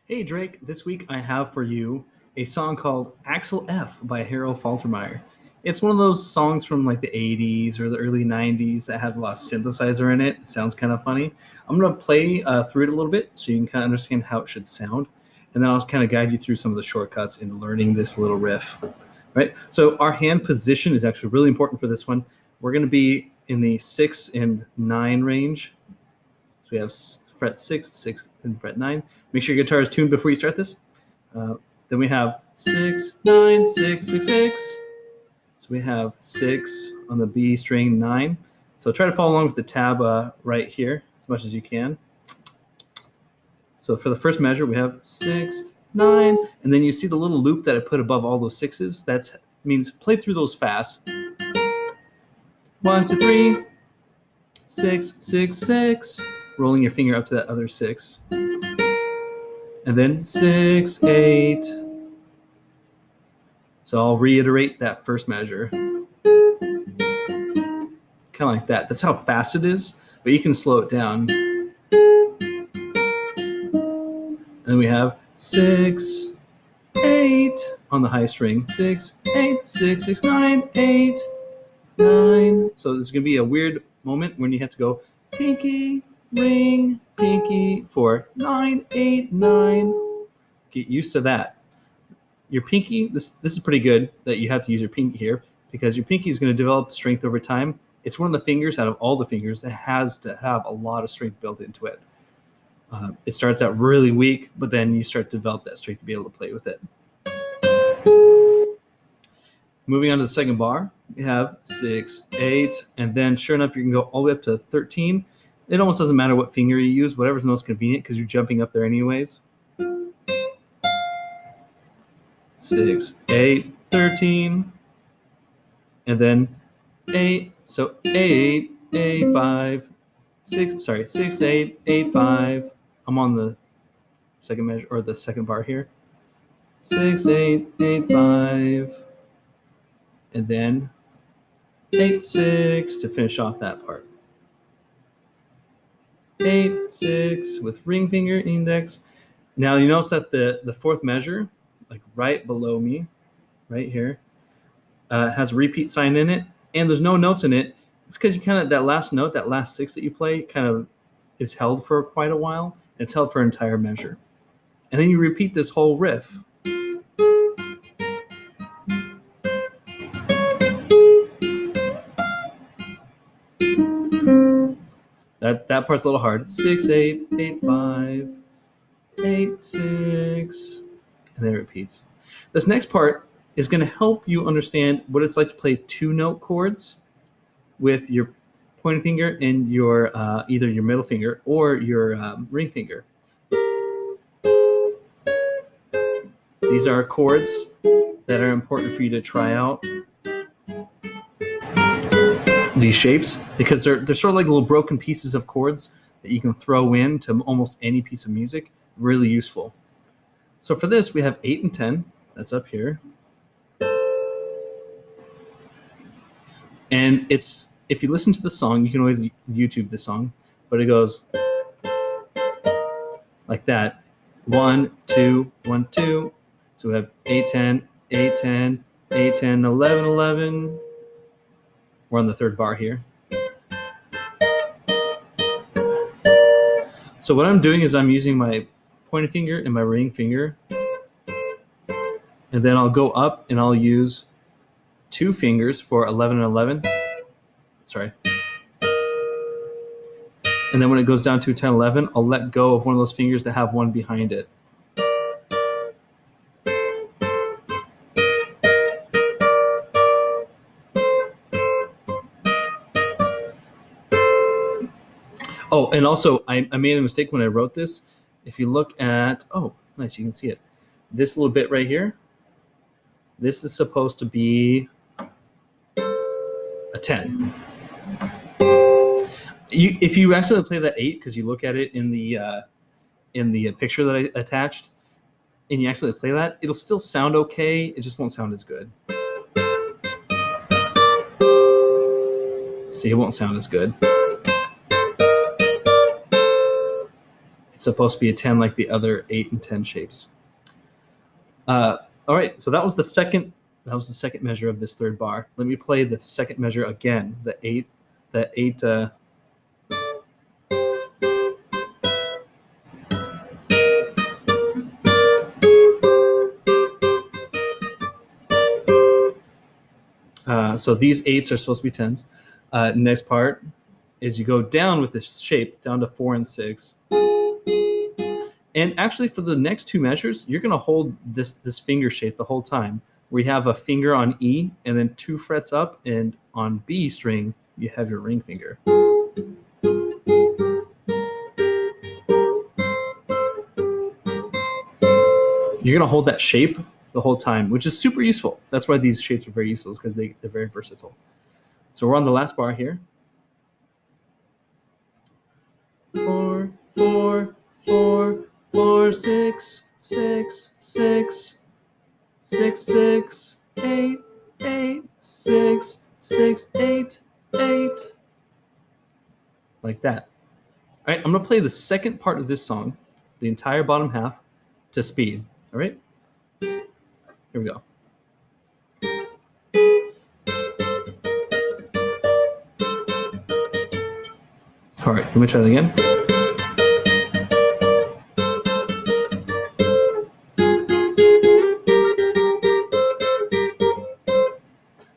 Hey Drake, this week I have for you a song called Axel F by Harold Faltermeyer. It's one of those songs from like the 80s or the early 90s that has a lot of synthesizer in it. It sounds kind of funny. I'm going to play through it a little bit so you can kind of understand how it should sound. And then I'll kind of guide you through some of the shortcuts in learning this little riff. Right? So our hand position is actually really important for this one. We're going to be in the 6 and 9 range. So we have fret 6, 6, and fret 9. Make sure your guitar is tuned before you start this. Then we have 6, 9, 6, 6, 6. So we have 6 on the B string, 9. So try to follow along with the tab right here as much as you can. So for the first measure, we have 6, 9, and then you see the little loop that I put above all those 6s. That means play through those fast. 1, 2, 3, 6, 6, 6. Rolling your finger up to that other 6. And then 6, 8. So I'll reiterate that first measure. Kind of like that. That's how fast it is, but you can slow it down. And then we have 6, 8 on the high string. 6, 8, 6, 6, 9, 8, 9. So there's going to be a weird moment when you have to go pinky, ring, pinky for 9, 8, 9. Get used to that. Your pinky, this is pretty good that you have to use your pinky here because your pinky is going to develop strength over time. It's one of the fingers out of all the fingers that has to have a lot of strength built into it. It starts out really weak, but then you start to develop that strength to be able to play with it. Moving on to the second bar, we have 6, 8, and then sure enough, you can go all the way up to 13. It almost doesn't matter what finger you use, whatever's most convenient because you're jumping up there anyways. 6, 8, 13, and then 8. So 8, 8, 5, 6, 8, 8, 5. I'm on the second measure or the second bar here. 6, 8, 8, 5. And then 8, 6 to finish off that part. 8, 6 with ring finger, index. Now you notice that the fourth measure, like right below me, right here, has a repeat sign in it, and there's no notes in it. It's because you kind of, that last note, that last 6 that you play kind of is held for quite a while. It's held for an entire measure. And then you repeat this whole riff. That part's a little hard. 6, 8, 8, 5, 8, 6, and then it repeats. This next part is going to help you understand what it's like to play 2-note chords with your pointing finger and your either your middle finger or your ring finger. These are chords that are important for you to try out. These shapes, because they're sort of like little broken pieces of chords that you can throw into almost any piece of music. Really useful. So for this, we have 8 and 10. That's up here. And it's, if you listen to the song, you can always YouTube the song, but it goes like that. 1, 2, 1, 2. So we have 8, 10, 8, 10, 8, 10, 11, 11. We're on the third bar here. So what I'm doing is I'm using my pointer finger and my ring finger. And then I'll go up and I'll use 2 fingers for 11 and 11. Sorry. And then when it goes down to 10, 11, I'll let go of one of those fingers to have one behind it. Oh, and also I made a mistake when I wrote this. If you look at, oh, nice, you can see it. This little bit right here, this is supposed to be a 10. If you actually play that 8, because you look at it in the picture that I attached, and you actually play that, it'll still sound okay. It just won't sound as good. See, it won't sound as good. It's supposed to be a 10 like the other 8 and 10 shapes. All right, so that was the second measure of this third bar. Let me play the second measure again, the 8. So these 8s are supposed to be 10s. Next part is you go down with this shape, down to 4 and 6. And actually, for the next 2 measures, you're going to hold this finger shape the whole time, where you have a finger on E and then 2 frets up, and on B string, you have your ring finger. You're going to hold that shape the whole time, which is super useful. That's why these shapes are very useful, because they're very versatile. So we're on the last bar here. 4, 4, 4, 4, 6, 6, 6, 6, 6, 8, 8, 6, 6, 8, 8. Like that. All right, I'm going to play the second part of this song, the entire bottom half, to speed. All right? Here we go. All right, let me try that again.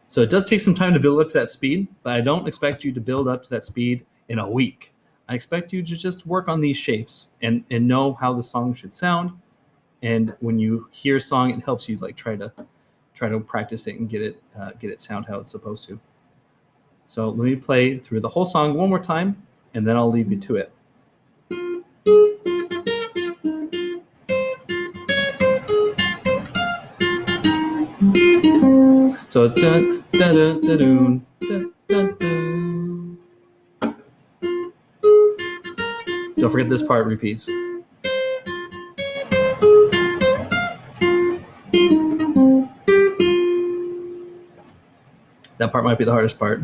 So it does take some time to build up to that speed, but I don't expect you to build up to that speed in a week. I expect you to just work on these shapes and know how the song should sound. And when you hear a song, it helps you like try to practice it and get it sound how it's supposed to. So let me play through the whole song one more time, and then I'll leave you to it. So it's dun dun dun dun dun dun dun. Don't forget this part repeats. That part might be the hardest part.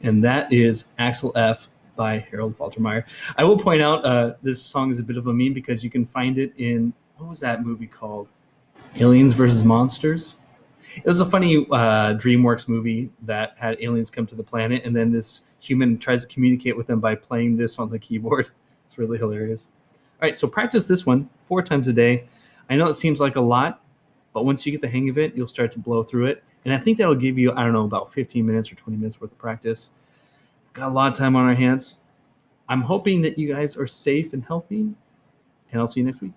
And that is Axel F by Harold Faltermeyer. I will point out this song is a bit of a meme because you can find it in, what was that movie called? Aliens versus Monsters? It was a funny DreamWorks movie that had aliens come to the planet, and then this human tries to communicate with them by playing this on the keyboard. It's really hilarious. All right, so practice this one 4 times a day. I know it seems like a lot, but once you get the hang of it, you'll start to blow through it. And I think that'll give you, I don't know, about 15 minutes or 20 minutes worth of practice. Got a lot of time on our hands. I'm hoping that you guys are safe and healthy, and I'll see you next week.